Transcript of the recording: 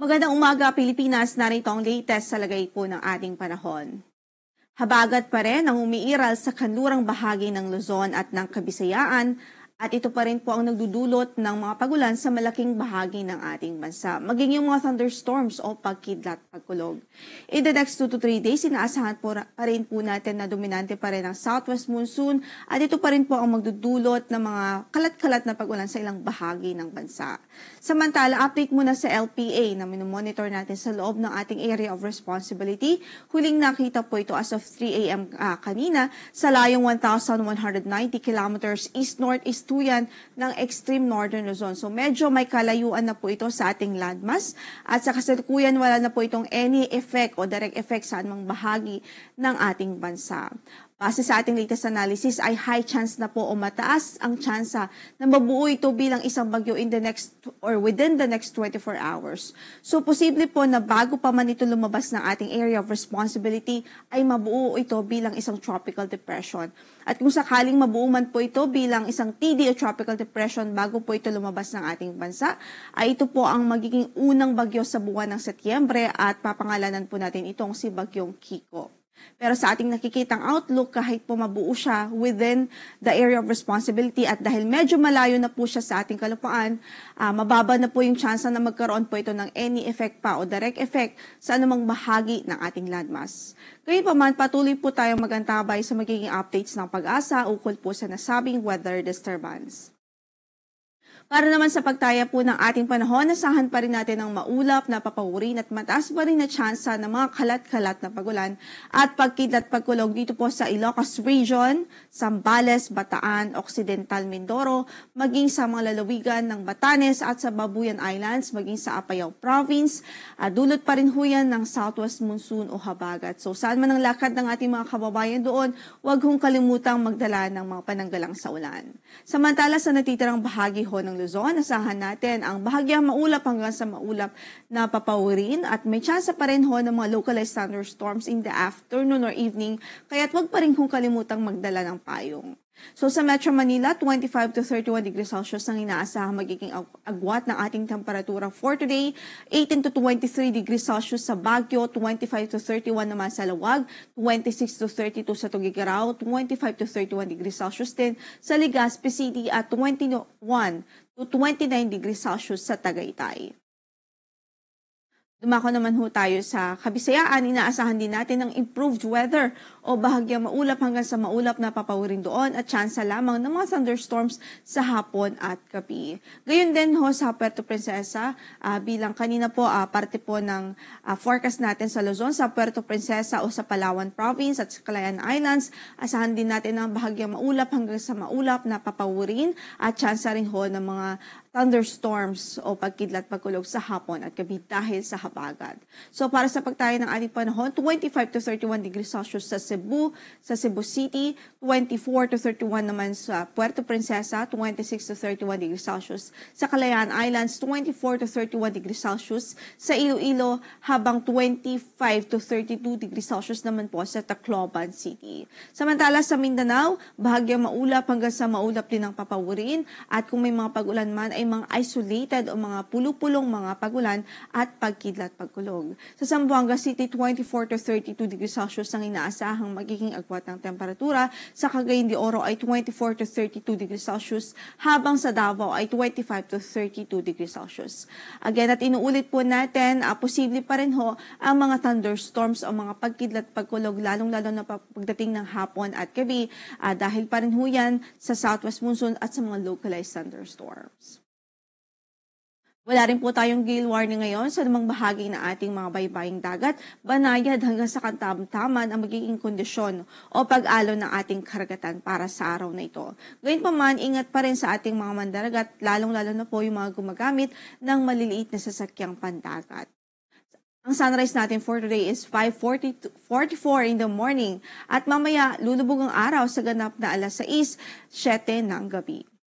Magandang umaga, Pilipinas. Narito ang latest sa lagay po ng ating panahon. Habagat pa rin ang umiiral sa kanlurang bahagi ng Luzon at ng Kabisayaan at ito pa rin po ang nagdudulot ng mga pagulan sa malaking bahagi ng ating bansa. Maging yung mga thunderstorms o pagkidlat, pagkulog. In the next 2 to 3 days, inaasahan pa rin po natin na dominante pa rin ang southwest monsoon at ito pa rin po ang magdudulot ng mga kalat-kalat na pagulan sa ilang bahagi ng bansa. Samantala, update muna sa LPA na minomonitor natin sa loob ng ating area of responsibility. Huling nakita po ito as of 3 a.m. Kanina sa layong 1,190 kilometers east-northeast yan ng extreme northern Luzon. So medyo may kalayuan na po ito sa ating landmass at sa kasalukuyan wala na po itong any effect o direct effect sa anumang bahagi ng ating bansa. Base sa ating latest analysis ay high chance na po o mataas ang tsansa na mabuo ito bilang isang bagyo in the next or within the next 24 hours. So posible po na bago pa man ito lumabas ng ating area of responsibility ay mabuo ito bilang isang tropical depression. At kung sakaling mabuo man po ito bilang isang TD o tropical depression bago po ito lumabas ng ating bansa, ay ito po ang magiging unang bagyo sa buwan ng Setyembre at papangalanan po natin itong si Bagyong Kiko. Pero sa ating nakikitang outlook, kahit po mabuo siya within the area of responsibility at dahil medyo malayo na po siya sa ating kalupaan, mababa na po yung chance na magkaroon po ito ng any effect pa o direct effect sa anumang bahagi ng ating landmass. Gayunpaman, patuloy po tayong magantabay sa magiging updates ng Pag-asa ukol po sa nasabing weather disturbance. Para naman sa pagtaya po ng ating panahon, nasahan pa rin natin ang maulap na papawirin at mataas pa rin na tsansa ng mga kalat-kalat na pagulan at pagkidlat pagkulog dito po sa Ilocos Region, Zambales, Bataan, Occidental Mindoro, maging sa mga lalawigan ng Batanes at sa Babuyan Islands, maging sa Apayao Province. Dulot pa rin ho yan ng southwest monsoon o habagat. So saan man ang lakad ng ating mga kababayan doon, huwag hong kalimutang magdala ng mga pananggalang sa ulan. Samantala sa natitirang bahagi ho ng Luzon, asahan natin ang bahagyang maulap hanggang sa maulap na papawirin at may tsansa pa rin ho ng mga localized thunderstorms in the afternoon or evening, kaya't wag pa rin kung kalimutang magdala ng payong. So sa Metro Manila, 25 to 31 degrees Celsius ang inaasahang magiging agwat ng ating temperatura for today. 18 to 23 degrees Celsius sa Baguio, 25 to 31 naman sa Lawag, 26 to 32 sa Tuguegarao, 25 to 31 degrees Celsius din sa Legazpi City at 21 to 29 degrees Celsius sa Tagaytay. Dumako naman ho tayo sa Kabisayaan, inaasahan din natin ng improved weather o bahagyang maulap hanggang sa maulap na papawirin doon at tsansa lamang ng mga thunderstorms sa hapon at gabi. Gayon din ho sa Puerto Princesa, bilang kanina po parte po ng forecast natin sa Luzon, sa Puerto Princesa o sa Palawan Province at sa Calayan Islands, asahan din natin ng bahagyang maulap hanggang sa maulap na papawirin at tsansa rin ho ng mga thunderstorms o pagkidlat pagkulog sa hapon at gabi dahil sa habagat. So para sa pagtayo ng ating panahon, 25 to 31 degrees Celsius sa Cebu City, 24 to 31 naman sa Puerto Princesa, 26 to 31 degrees Celsius sa Calayan Islands, 24 to 31 degrees Celsius sa Iloilo, habang 25 to 32 degrees Celsius naman po sa Tacloban City. Samantala sa Mindanao, bahagyang maulap hanggang sa maulap din ang papawirin at kung may mga pagulan man ay mga isolated o mga pulupulong mga pagulan at pagkidlat pagkulog. Sa Zamboanga City, 24 to 32 degrees Celsius ang inaasahang magiging agwat ng temperatura. Sa Cagayan de Oro ay 24 to 32 degrees Celsius, habang sa Davao ay 25 to 32 degrees Celsius. Again, at inuulit po natin, posible pa rin ho ang mga thunderstorms o mga pagkidlat pagkulog, lalong-lalo na pagdating ng hapon at gabi, dahil pa rin ho yan sa southwest monsoon at sa mga localized thunderstorms. Wala rin po tayong gale warning ngayon sa namang bahagi ng ating mga baybaying dagat, banayad hanggang sa katamtaman ang magiging kondisyon o pag-alon ng ating karagatan para sa araw na ito. Gayunpaman, ingat pa rin sa ating mga mandaragat, lalong-lalo na po yung mga gumagamit ng maliliit na sasakyang pandagat. Ang sunrise natin for today is 5:44 in the morning at mamaya lulubog ang araw sa ganap na alas 6:07 ng gabi.